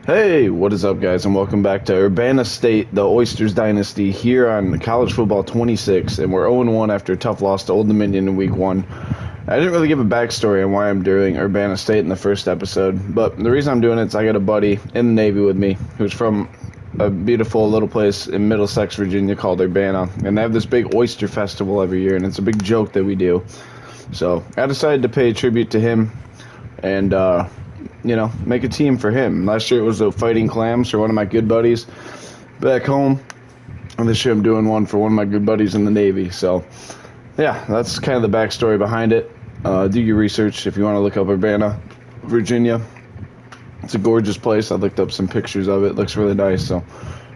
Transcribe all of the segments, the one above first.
Hey, what is up, guys, and welcome back to Urbanna State, the Oysters dynasty, here on College Football 26, and we're 0-1 after a tough loss to Old Dominion in Week 1. I didn't really give a backstory on why I'm doing Urbanna State in the first episode, but the reason I'm doing it is I got a buddy in the Navy with me who's from a beautiful little place in Middlesex, Virginia called Urbanna, and they have this big oyster festival every year, and it's a big joke that we do. So I decided to pay tribute to him and make a team for him. Last year it was the Fighting Clams for one of my good buddies back home, and this year I'm doing one for one of my good buddies in the Navy. So yeah, that's kind of the backstory behind it. Do your research if you want to look up Urbanna, Virginia. It's a gorgeous place. I looked up some pictures of it. It looks really nice. So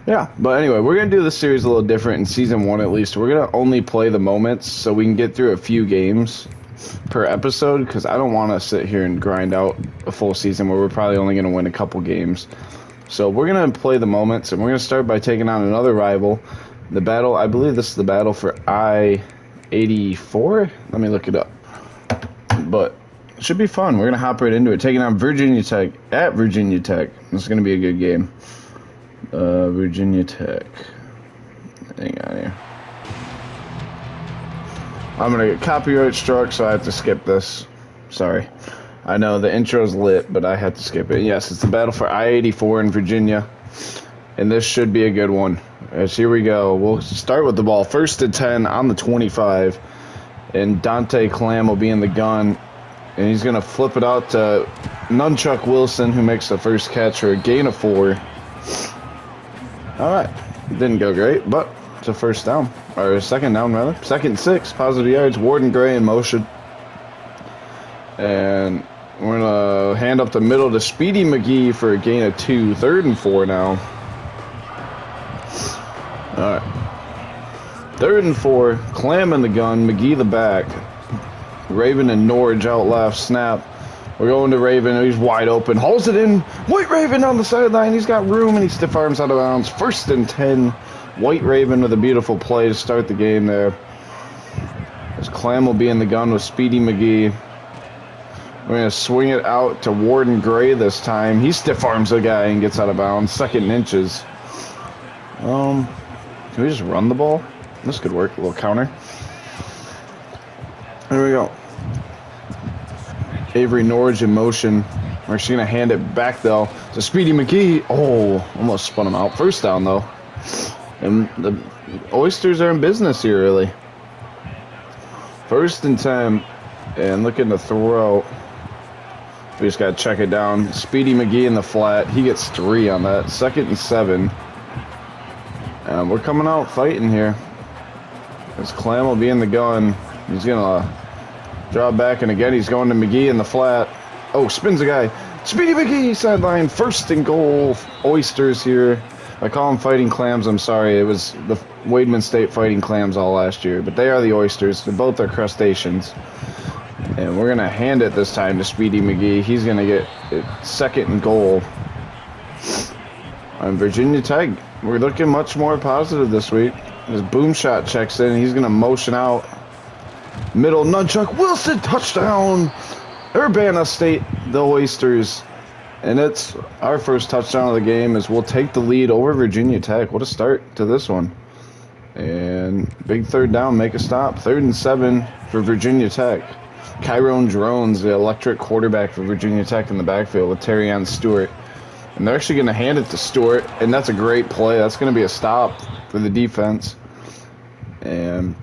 yeah, but anyway, we're going to do this series a little different in season 1 at least. We're going to only play the moments so we can get through a few games per episode, because I don't want to sit here and grind out a full season where we're probably only going to win a couple games. So we're going to play the moments, and we're going to start by taking on another rival. The battle, I believe this is the battle for I-84. Let me look it up. But it should be fun. We're going to hop right into it. Taking on Virginia Tech at Virginia Tech. This is going to be a good game. Virginia Tech. Hang on here. I'm going to get copyright struck, so I have to skip this. Sorry. I know the intro's lit, but I had to skip it. Yes, it's the battle for I-84 in Virginia, and this should be a good one. As here we go. We'll start with the ball. 1st and 10 on the 25, and Dante Clam will be in the gun, and he's going to flip it out to Nunchuck Wilson, who makes the first catch for a gain of 4. All right. Didn't go great, but it's a first down. Or second down, rather. 2nd and 6, positive yards. Warden Gray in motion. And we're going to hand up the middle to Speedy McGee for a gain of 2. 3rd and 4 now. All right. 3rd and 4. Clam in the gun. McGee the back. Raven and Norge out left. Snap. We're going to Raven. He's wide open. Hauls it in. White Raven on the sideline. He's got room, and he stiff arms out of bounds. 1st and 10. White Raven with a beautiful play to start the game there. As Clam will be in the gun with Speedy McGee. We're going to swing it out to Warden Gray this time. He stiff arms the guy and gets out of bounds. 2nd and inches. Can we just run the ball? This could work. A little counter. There we go. Avery Norge in motion. We're just going to hand it back, though, to Speedy McGee. Oh, almost spun him out. 1st down, though. And the Oysters are in business here, really. 1st and 10. And looking to throw. We just got to check it down. Speedy McGee in the flat. He gets 3 on that. 2nd and 7. And we're coming out fighting here. As Clam will be in the gun. He's going to draw back. And again, he's going to McGee in the flat. Oh, spins a guy. Speedy McGee sideline. 1st and goal. Oysters here. I call them Fighting Clams. I'm sorry. It was the Wademan State Fighting Clams all last year. But they are the Oysters. They both are crustaceans. And we're going to hand it this time to Speedy McGee. He's going to get it 2nd and goal. On Virginia Tech, we're looking much more positive this week. As Boom Shot checks in, he's going to motion out. Middle, Nunchuck Wilson, touchdown! Urbanna State, the Oysters. And it's our first touchdown of the game as we'll take the lead over Virginia Tech. What a start to this one. And big 3rd down, make a stop. 3rd and 7 for Virginia Tech. Kyron Drones, the electric quarterback for Virginia Tech in the backfield with Terrion Stewart. And they're actually going to hand it to Stewart, and that's a great play. That's going to be a stop for the defense. And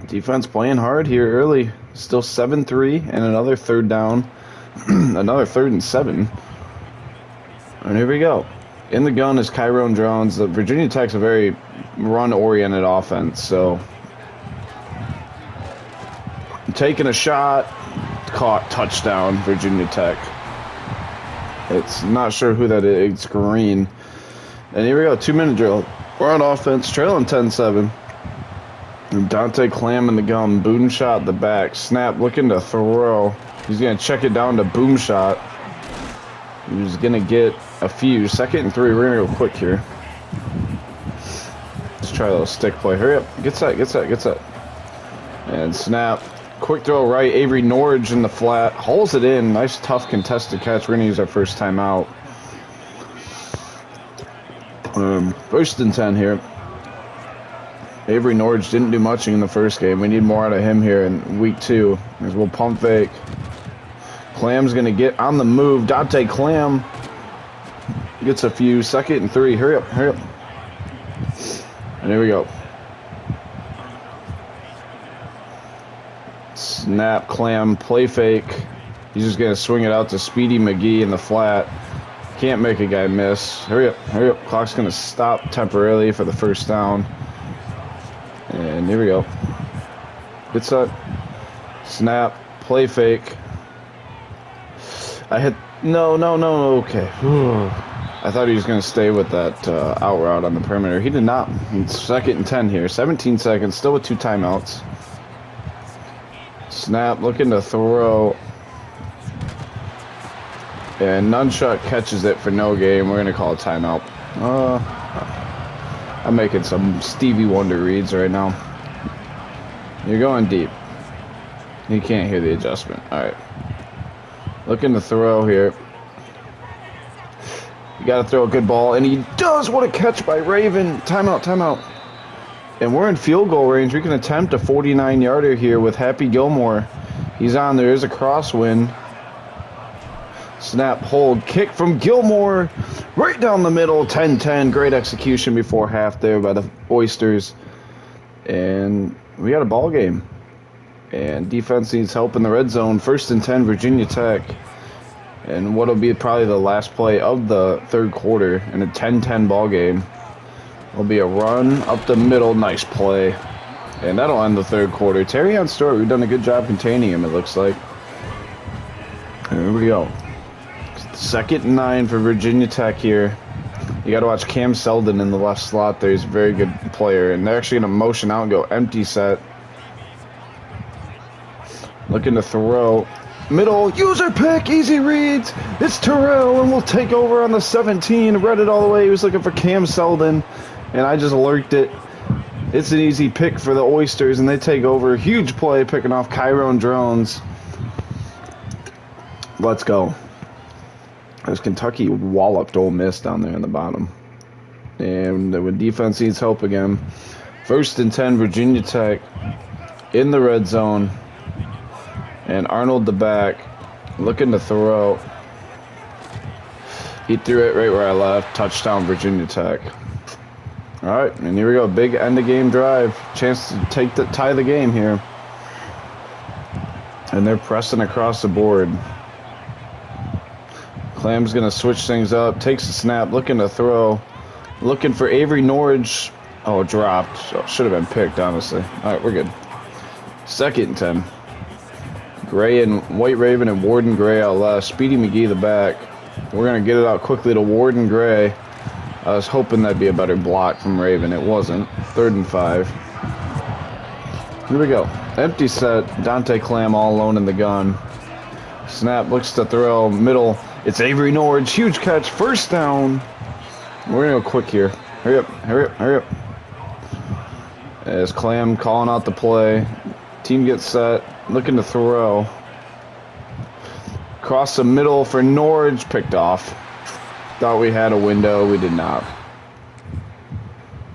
defense playing hard here early. Still 7-3 and another 3rd down. Another 3rd and 7. And here we go. In the gun is Kyron Drones. The Virginia Tech's a very run-oriented offense, so taking a shot, caught, touchdown, Virginia Tech. It's not sure who that is. It's Green. And here we go, 2-minute drill. We're on offense, trailing 10-7. And Dante Clam in the gun, boom shot the back, snap, looking to throw. He's going to check it down to boom shot. He's going to get a few. 2nd and 3. We're going to go quick here. Let's try a little stick play. Hurry up. Get set. And snap. Quick throw right. Avery Norge in the flat. Hauls it in. Nice, tough, contested catch. We're going to use our first timeout. First and 10 here. Avery Norwich didn't do much in the first game. We need more out of him here in week 2. As we'll pump fake. Clam's going to get on the move. Dante Clam gets a few. 2nd and 3. Hurry up, hurry up. And here we go. Snap, Clam, play fake. He's just going to swing it out to Speedy McGee in the flat. Can't make a guy miss. Hurry up, hurry up. Clock's going to stop temporarily for the first down. And here we go. Good set. Snap, play fake. I hit. No, okay. I thought he was going to stay with that out route on the perimeter. He did not. It's 2nd and 10 here. 17 seconds, still with 2 timeouts. Snap, looking to throw. And Nunshot catches it for no gain. We're going to call a timeout. I'm making some Stevie Wonder reads right now. You're going deep. You can't hear the adjustment. All right. Looking to throw here. You got to throw a good ball. And he does. What a catch by Raven. Timeout, timeout. And we're in field goal range. We can attempt a 49-yarder here with Happy Gilmore. He's on. There is a crosswind. Snap, hold, kick from Gilmore. Right down the middle. 10-10. Great execution before half there by the Oysters. And we got a ball game. And defense needs help in the red zone. 1st and 10, Virginia Tech. And what'll be probably the last play of the 3rd quarter in a 10-10 ball game will be a run up the middle. Nice play. And that'll end the 3rd quarter. Terrion Stewart, we've done a good job containing him, it looks like. Here we go. 2nd and 9 for Virginia Tech here. You got to watch Cam Selden in the left slot there. He's a very good player. And they're actually going to motion out and go empty set. Looking to throw. Middle, user pick, easy reads. It's Terrell, and we'll take over on the 17. Read it all the way. He was looking for Cam Selden, and I just lurked it. It's an easy pick for the Oysters, and they take over. Huge play, picking off Kyron Drones. Let's go. There's Kentucky walloped Ole Miss down there in the bottom. And the defense needs help again. 1st and 10, Virginia Tech in the red zone. And Arnold the back, looking to throw. He threw it right where I left. Touchdown, Virginia Tech. All right, and here we go. Big end-of-game drive. Chance to tie the game here. And they're pressing across the board. Clam's going to switch things up. Takes the snap, looking to throw. Looking for Avery Norwich. Oh, dropped. Oh, should have been picked, honestly. All right, we're good. 2nd and 10. Gray and White Raven and Warden Gray out left. Speedy McGee the back. We're going to get it out quickly to Warden Gray. I was hoping that'd be a better block from Raven. It wasn't. 3rd and 5. Here we go. Empty set. Dante Clam all alone in the gun. Snap, looks to throw. Middle. It's Avery Norwich. Huge catch. 1st down. We're going to go quick here. Hurry up. Hurry up. Hurry up. As Clam calling out the play. Team gets set. Looking to throw. Across the middle for Norwich. Picked off. Thought we had a window. We did not.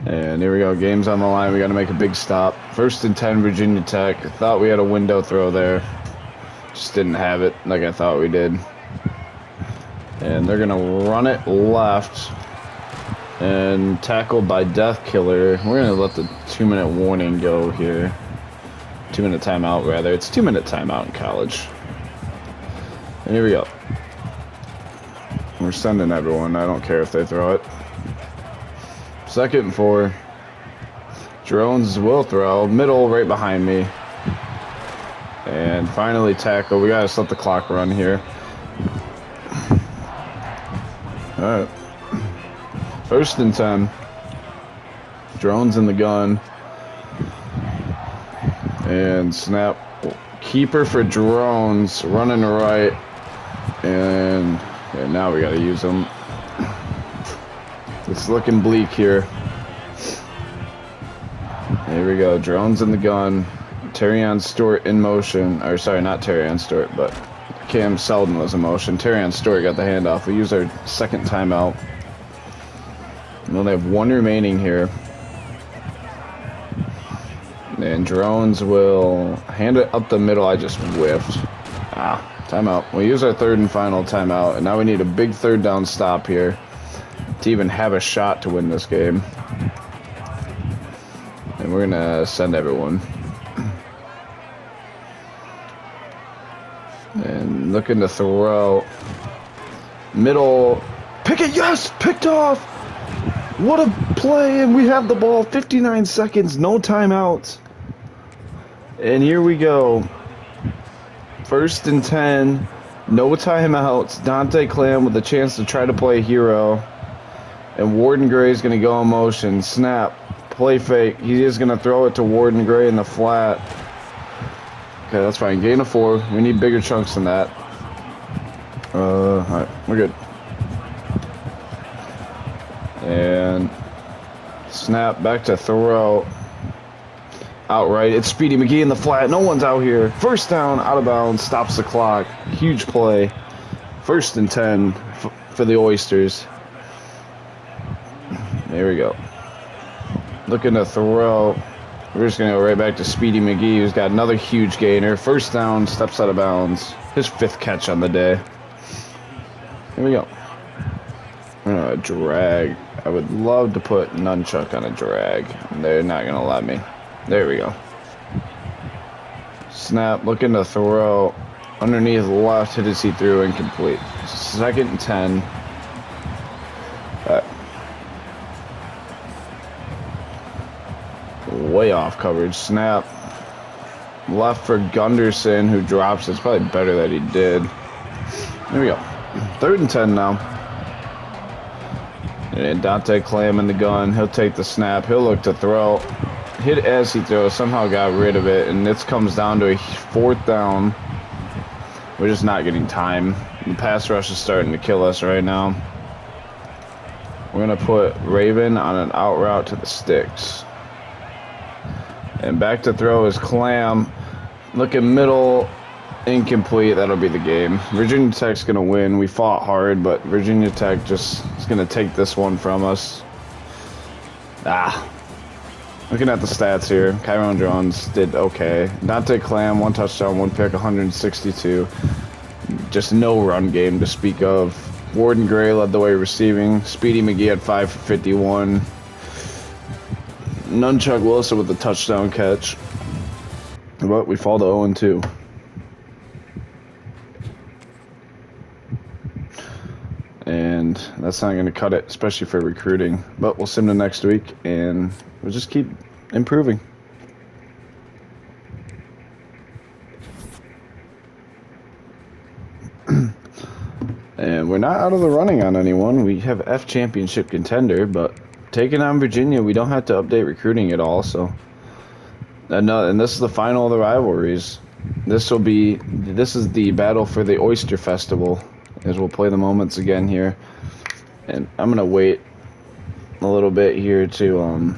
And here we go. Game's on the line. We got to make a big stop. 1st and 10, Virginia Tech. Thought we had a window throw there. Just didn't have it like I thought we did. And they're going to run it left. And tackled by Death Killer. We're going to let the 2-minute warning go here. 2-minute timeout, rather. It's 2-minute timeout in college. And here we go. We're sending everyone. I don't care if they throw it. 2nd and 4. Drones will throw. Middle right behind me. And finally tackle. We got to just let the clock run here. All right. 1st and 10. Drones in the gun. And snap. Keeper for Drones. Running right. And now we got to use them. It's looking bleak here. Here we go. Drones in the gun. Terrion Stewart in motion. Or sorry, not Terrion Stewart, but Cam Selden was in motion. Terrion Stewart got the handoff. We use our 2nd timeout. We only have one remaining here. And drones will hand it up the middle. I just whiffed. Timeout. We'll use our third and final timeout. And now we need a big third down stop here to even have a shot to win this game. And we're going to send everyone. And looking to throw. Middle. Pick it. Yes! Picked off! What a play. And we have the ball. 59 seconds. No timeouts. And here we go. 1st and 10. No timeouts. Dante Clam with a chance to try to play hero. And Warden Gray is going to go in motion. Snap. Play fake. He is going to throw it to Warden Gray in the flat. Okay, that's fine. Gain of 4. We need bigger chunks than that. Alright, we're good. And snap back to throw. Outright. It's Speedy McGee in the flat. No one's out here. 1st down, out of bounds, stops the clock. Huge play. 1st and 10 for the Oysters. There we go. Looking to throw. We're just going to go right back to Speedy McGee, who's got another huge gainer. 1st down, steps out of bounds. His 5th catch on the day. Here we go. Drag. I would love to put Nunchuck on a drag. They're not going to let me. There we go. Snap, looking to throw. Underneath left, hit his see through, incomplete. 2nd and 10. Way off coverage. Snap. Left for Gunderson, who drops. It's probably better that he did. There we go. 3rd and 10 now. And Dante Clam in the gun. He'll take the snap. He'll look to throw. Hit as he throws. Somehow got rid of it. And this comes down to a 4th down. We're just not getting time. The pass rush is starting to kill us right now. We're going to put Raven on an out route to the sticks. And back to throw is Clam. Looking middle. Incomplete. That'll be the game. Virginia Tech's going to win. We fought hard, but Virginia Tech just is going to take this one from us. Looking at the stats here. Kyron Jones did okay. Dante Clam, 1 touchdown, 1 pick, 162. Just no run game to speak of. Warden Gray led the way receiving. Speedy McGee had 5 for 51. Nunchuck Wilson with the touchdown catch. But we fall to 0-2. And that's not going to cut it, especially for recruiting. But we'll sim to next week, and we'll just keep improving. And we're not out of the running on anyone. We have F championship contender, but taking on Virginia, we don't have to update recruiting at all. So, and this is the final of the rivalries. This is the battle for the Oyster Festival, as we'll play the moments again here. And I'm gonna wait a little bit here to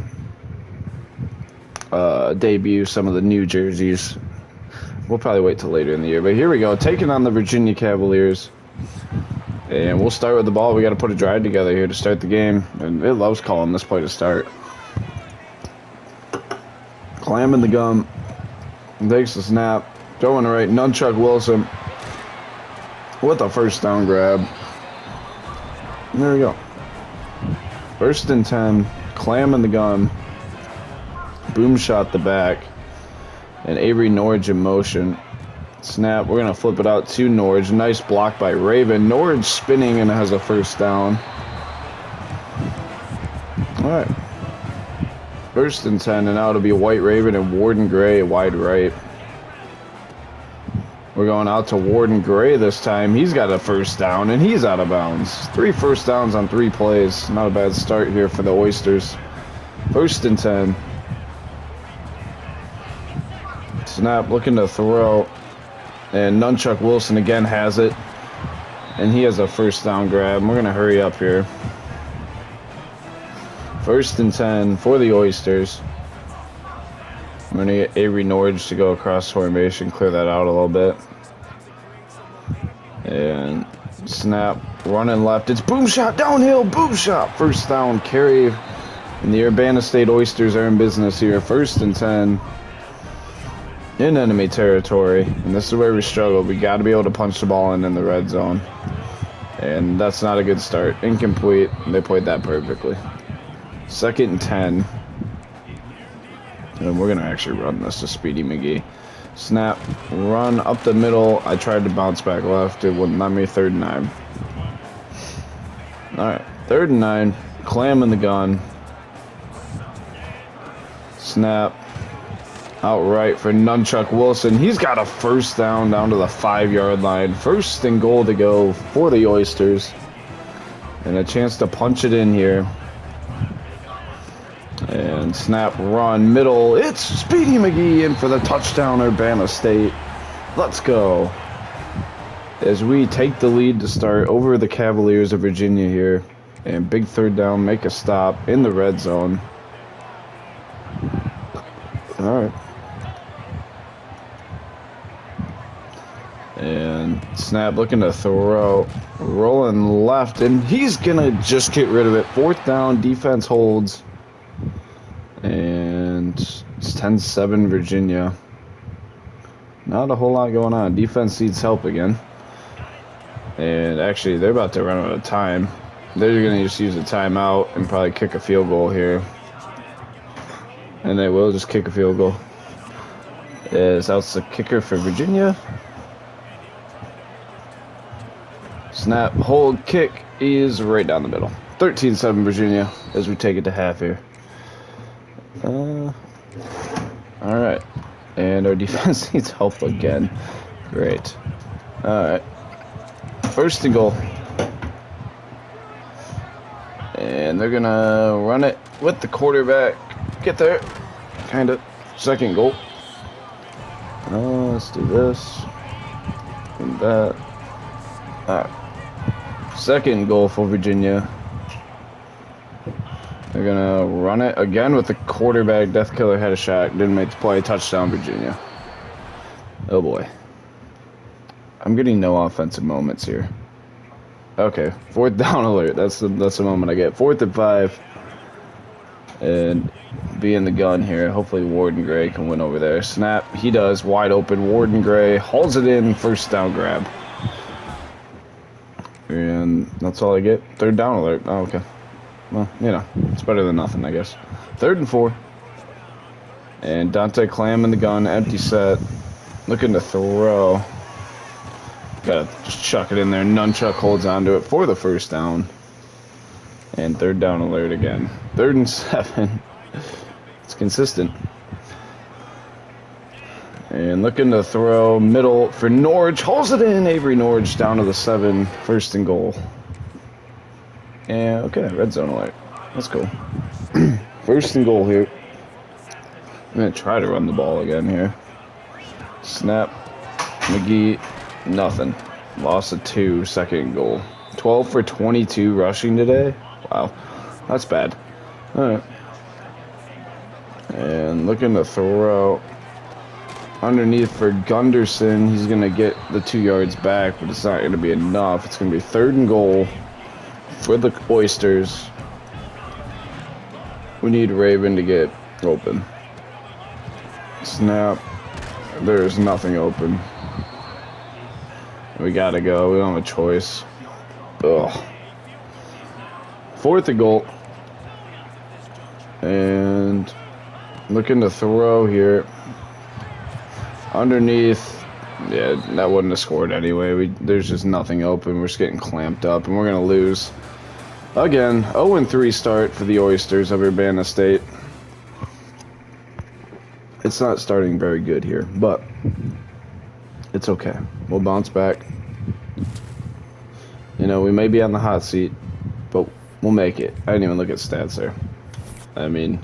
debut some of the new jerseys. We'll probably wait till later in the year, but here we go, taking on the Virginia Cavaliers. And we'll start with the ball. We got to put a drive together here to start the game. And it loves calling this play to start. Clam in the gun. Takes the snap. Throwing right. Nunchuck Wilson with a 1st down grab. And there we go. 1st and 10. Clam in the gun. Boom shot the back. And Avery Norwich in motion. Snap. We're going to flip it out to Norwich. Nice block by Raven. Norwich spinning and has a 1st down. All right. 1st and 10. And now it'll be White Raven and Warden Gray wide right. We're going out to Warden Gray this time. He's got a 1st down, and he's out of bounds. 3 1st downs on 3 plays. Not a bad start here for the Oysters. 1st and 10. Snap. Looking to throw. And Nunchuck Wilson again has it. And he has a 1st down grab. We're going to hurry up here. 1st and 10 for the Oysters. I'm going to get Avery Norwich to go across formation, clear that out a little bit. And Snap, running left. It's boom shot, downhill, boom shot. First down, carry. And the Urbanna State Oysters are in business here. 1st and 10 in enemy territory. And this is where we struggle. We got to be able to punch the ball in the red zone. And that's not a good start. Incomplete. They played that perfectly. 2nd and 10. And we're going to actually run this to Speedy McGee. Snap, run up the middle. I tried to bounce back left. It wouldn't let me. 3rd and 9. Alright, 3rd and 9. Clam in the gun. Snap. Outright for Nunchuck Wilson. He's got a 1st down to the 5-yard line. 1st and goal to go for the Oysters. And a chance to punch it in here. And snap, run, middle. It's Speedy McGee in for the touchdown, Urbanna State. Let's go. As we take the lead to start over the Cavaliers of Virginia here. And big 3rd down, make a stop in the red zone. All right. And snap, looking to throw. Rolling left, and he's going to just get rid of it. 4th down, defense holds. And it's 10-7 Virginia. Not a whole lot going on. Defense needs help again. And actually, they're about to run out of time. They're going to just use a timeout and probably kick a field goal here. And they will just kick a field goal. As that's the kicker for Virginia. Snap, hold, kick is right down the middle. 13-7 Virginia as we take it to half here. Alright. And our defense needs help again. Great. Alright. 1st and goal. And they're gonna run it with the quarterback. Get there. Kinda. 2nd goal. Let's do this. And that. Alright. 2nd goal for Virginia. They're gonna run it again with the quarterback. Death Killer had a shot. Didn't make the play. Touchdown, Virginia. Oh boy. I'm getting no offensive moments here. Okay. 4th down alert. That's the moment I get. 4th and 5. And be in the gun here. Hopefully Warden Gray can win over there. Snap. He does. Wide open. Warden Gray hauls it in. 1st down grab. And that's all I get. 3rd down alert. Oh, okay. Well, you know, it's better than nothing, I guess. 3rd and 4. And Dante Clam in the gun. Empty set. Looking to throw. Gotta just chuck it in there. Nunchuck holds onto it for the 1st down. And 3rd down alert again. 3rd and 7. It's consistent. And looking to throw middle for Norge. Holds it in. Avery Norge down to the 7. 1st and goal. And okay, red zone alert. Let's go. 1st and goal here. I'm going to try to run the ball again here. Snap. McGee. Nothing. Loss of 2. 2nd goal. 12 for 22 rushing today. Wow. That's bad. Alright. And looking to throw underneath for Gunderson. He's going to get the 2 yards back, but it's not going to be enough. It's going to be 3rd and goal for the Oysters. We need Raven to get open. Snap. There's nothing open. We gotta go. We don't have a choice. Ugh. 4th and goal. And looking to throw here. Underneath. Yeah, that wouldn't have scored anyway. There's just nothing open. We're just getting clamped up, and we're going to lose. Again, 0-3 start for the Oysters of Urbanna State. It's not starting very good here, but it's okay. We'll bounce back. You know, we may be on the hot seat, but we'll make it. I didn't even look at stats there. I mean,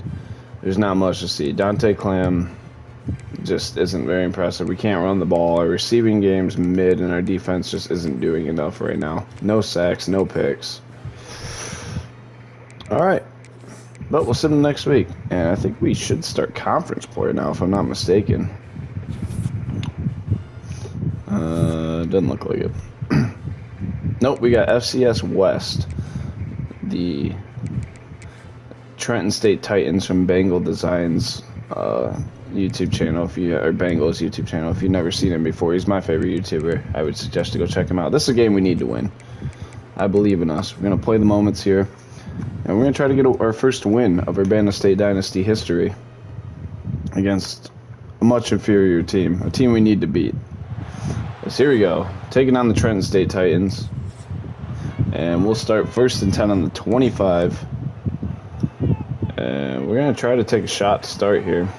there's not much to see. Dante Clam just isn't very impressive. We can't run the ball. Our receiving game's mid, and our defense just isn't doing enough right now. No sacks, no picks. All right. But we'll see them next week. And I think we should start conference play now, if I'm not mistaken. Doesn't look like it. Nope, we got FCS West. The Trenton State Titans from Bengal Designs YouTube channel, or Bengals YouTube channel. If you've never seen him before, he's my favorite YouTuber. I would suggest to go check him out. This is a game we need to win. I believe in us. We're going to play the moments here, and we're going to try to get our first win of Urbanna State Dynasty history against a much inferior team, a team we need to beat. So here we go, taking on the Trenton State Titans, and we'll start 1st and 10 on the 25. And we're going to try to take a shot to start here.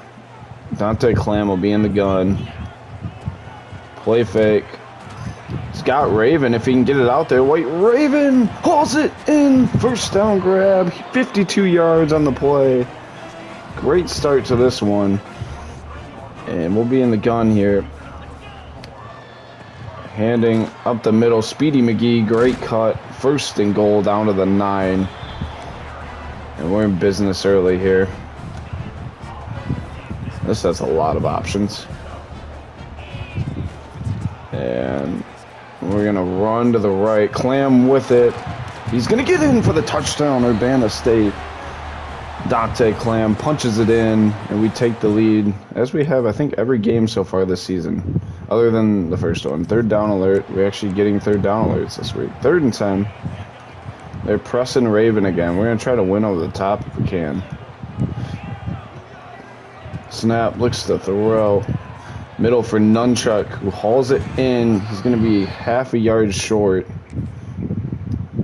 Dante Clam will be in the gun. Play fake. Scott Raven, if he can get it out there. White Raven hauls it in. First down grab. 52 yards on the play. Great start to this one. And we'll be in the gun here. Handing up the middle. Speedy McGee, great cut. 1st and goal down to the 9. And we're in business early here. This has a lot of options. And we're going to run to the right. Clam with it. He's going to get in for the touchdown, Urbanna State. Dante Clam punches it in, and we take the lead, as we have, I think, every game so far this season, other than the first one. 3rd down alert. We're actually getting 3rd down alerts this week. 3rd and 10. They're pressing Raven again. We're going to try to win over the top if we can. Snap, looks to throw. Middle for Nunchuck, who hauls it in. He's going to be half a yard short.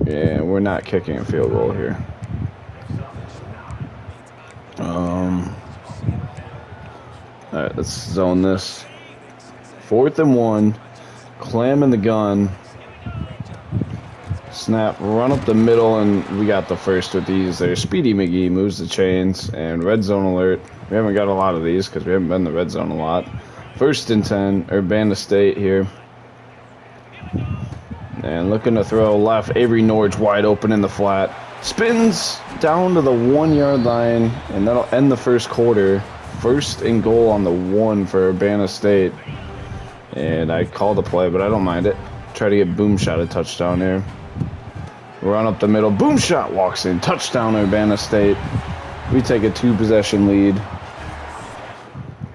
Yeah, we're not kicking a field goal here. Alright, let's zone this. 4th and 1. Clam in the gun. Snap, run up the middle, and we got the first with these there. Speedy McGee moves the chains, and red zone alert. We haven't got a lot of these because we haven't been in the red zone a lot. 1st and 10, Urbanna State here. And looking to throw left. Avery Norge wide open in the flat. Spins down to the 1-yard line, and that'll end the first quarter. 1st and goal on the 1 for Urbanna State. And I called the play, but I don't mind it. Try to get boom shot a touchdown here. Run up the middle. Boom shot walks in. Touchdown, Urbanna State. We take a 2-possession lead.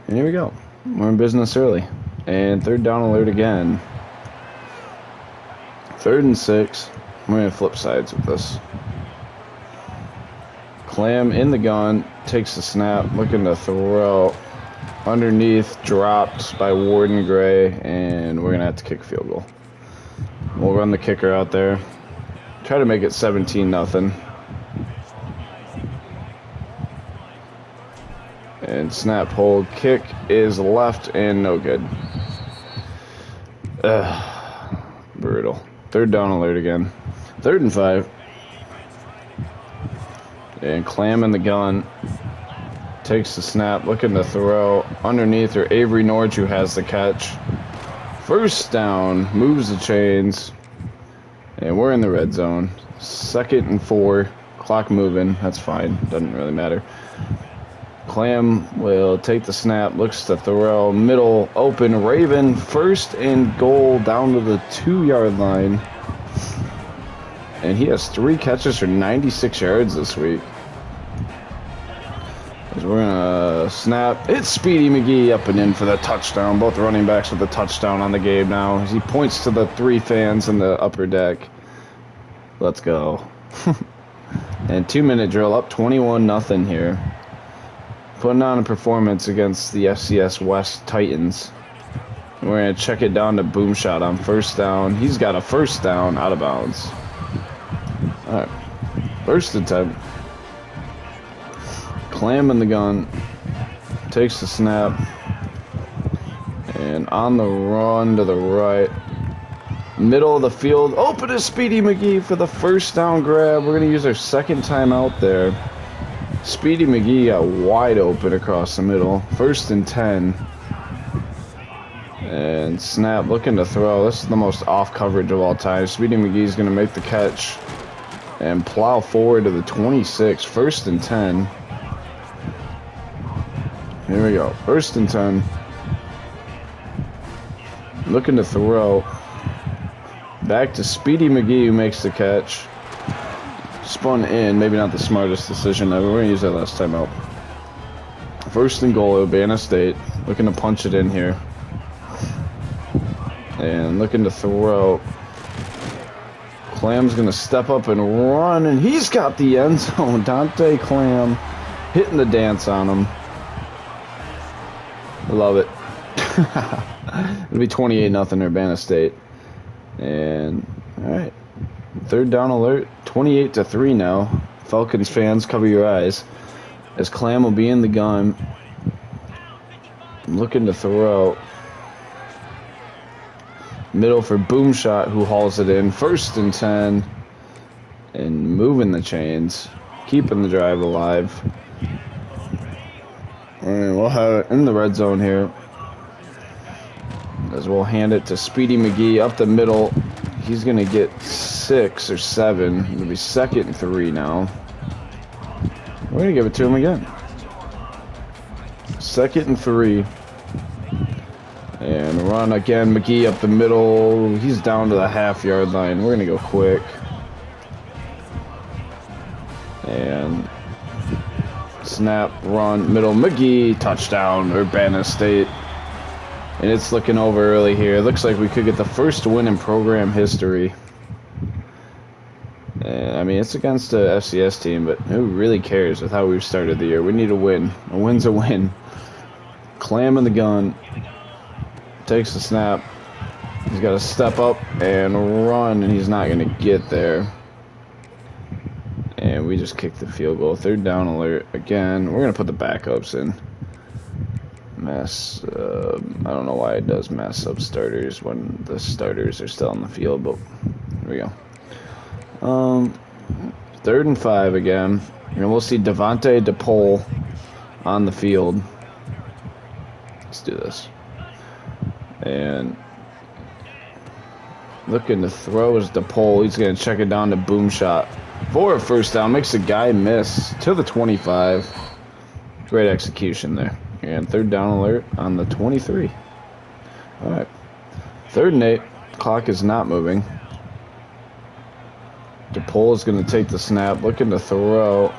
And here we go. We're in business early. And 3rd down alert again. 3rd and 6. We're going to flip sides with this. Clam in the gun. Takes the snap. Looking to throw. Underneath. Dropped by Warden Gray. And we're going to have to kick a field goal. We'll run the kicker out there. Try to make it 17-0. And snap, hold, kick is left and no good. Brutal. 3rd down alert again. 3rd and 5. And Clam in the gun. Takes the snap, looking to throw. Underneath her, Avery Norge, who has the catch. 1st down, moves the chains. And we're in the red zone. 2nd and 4. Clock moving. That's fine. Doesn't really matter. Clam will take the snap. Looks to throw. Middle open. Raven. 1st and goal down to the 2-yard line. And he has 3 catches for 96 yards this week. We're going to snap. It's Speedy McGee up and in for the touchdown. Both running backs with the touchdown on the game now. As he points to the 3 fans in the upper deck. Let's go. And 2-minute drill up 21-0 here. Putting on a performance against the FCS West Titans. We're going to check it down to boom shot on 1st down. He's got a 1st down out of bounds. All right. 1st and 10. Clam in the gun. Takes the snap. And on the run to the right. Middle of the field. Open to Speedy McGee for the 1st down grab. We're going to use our 2nd time out there. Speedy McGee got wide open across the middle. 1st and 10. And snap, looking to throw. This is the most off coverage of all time. Speedy McGee's going to make the catch and plow forward to the 26. 1st and 10. Here we go. 1st and 10. Looking to throw. Back to Speedy McGee, who makes the catch. Spun in, maybe not the smartest decision ever. We're gonna use that last time out. First and goal, Urbana State. Looking to punch it in here. And looking to throw. Clam's gonna step up and run, and he's got the end zone. Dante Clam hitting the dance on him. I love it. It'll be 28-0 Urbana State. And all right, third down alert. 28-3 now. Falcons fans, cover your eyes, as Clam will be in the gun, looking to throw. Middle for Boomshot, who hauls it in. First and 10. And moving the chains. Keeping the drive alive. And we'll have it in the red zone here. As we'll hand it to Speedy McGee up the middle. He's going to get 6 or 7. It'll be 2nd and 3 now. We're going to give it to him again. 2nd and 3. And run again, McGee up the middle. He's down to the half-yard line. We're going to go quick. And snap, run, middle, McGee, touchdown, Urbana State. And it's looking over early here. Looks like we could get the first win in program history. And, I mean, it's against a FCS team, but who really cares with how we've started the year? We need a win. A win's a win. Clam in the gun. Takes the snap. He's got to step up and run, and he's not going to get there. And we just kicked the field goal. Third down alert again. We're going to put the backups in. Mess. I don't know why it does mess up starters when the starters are still on the field, but here we go. 3rd and 5 again. And we'll see Devontae DePaul on the field. Let's do this. And looking to throw is DePaul. He's going to check it down to Boomshot for a first down. Makes the guy miss to the 25. Great execution there. And 3rd down alert on the 23. All right. 3rd and 8. Clock is not moving. DePaul is going to take the snap. Looking to throw.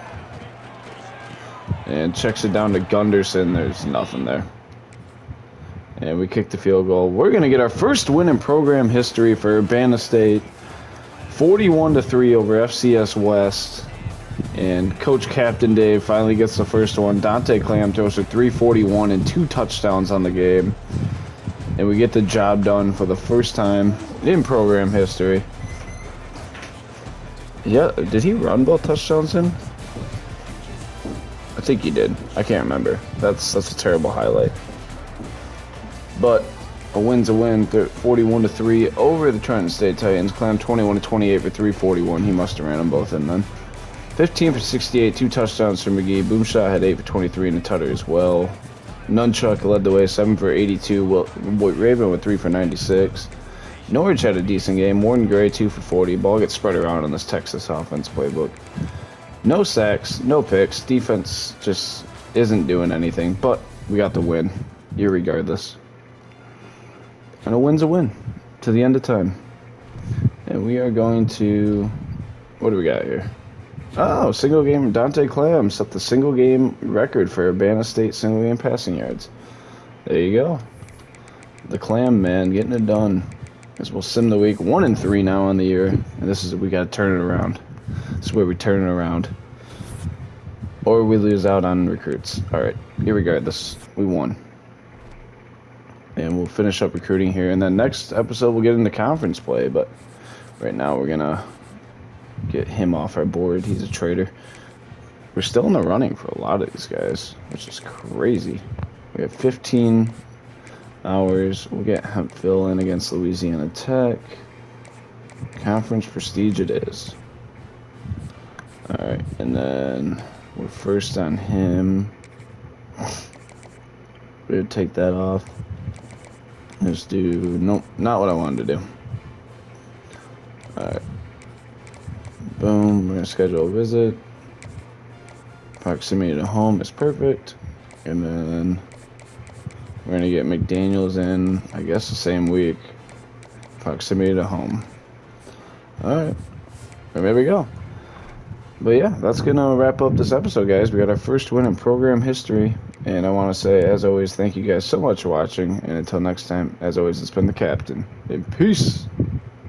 And checks it down to Gunderson. There's nothing there. And we kick the field goal. We're going to get our first win in program history for Urbana State. 41-3 over FCS West. And Coach Captain Dave finally gets the first one. Dante Clam throws for 341 and 2 touchdowns on the game. And we get the job done for the first time in program history. Yeah, did he run both touchdowns in? I think he did. I can't remember. That's a terrible highlight. But a win's a win. 41-3 over the Trenton State Titans. Clam 21-28 for 341. He must have ran them both in then. 15 for 68, 2 touchdowns for McGee. Boomshot had 8 for 23 and a tutter as well. Nunchuck led the way, 7 for 82. Raven with 3 for 96. Norwich had a decent game. Warden Gray 2 for 40. Ball gets spread around in this Texas offense playbook. No sacks, no picks. Defense just isn't doing anything, but we got the win, irregardless. And a win's a win to the end of time. And we are going to, what do we got here? Oh, single game. Dante Clam set the single game record for Urbana State single game passing yards. There you go. The Clam man getting it done. As we'll sim the week 1-3 now on the year. And this is, we got to turn it around. This is where we turn it around. Or we lose out on recruits. Alright, irregardless, we won. And we'll finish up recruiting here. And then next episode we'll get into conference play. But right now we're going to get him off our board. He's a traitor. We're still in the running for a lot of these guys, which is crazy. We have 15 hours. We'll get Hempville in against Louisiana Tech. Conference prestige it is. Alright, and then we're first on him. We're gonna take that off. Let's do, nope, not what I wanted to do. Alright. Boom, we're gonna schedule a visit. Proximity to home is perfect. And then we're gonna get McDaniels in, I guess the same week. Proximity to home. All right. And there we go. But yeah, that's going to wrap up this episode, guys. We got our first win in program history. And I want to say, as always, thank you guys so much for watching. And until next time, as always, it's been the Captain. And peace.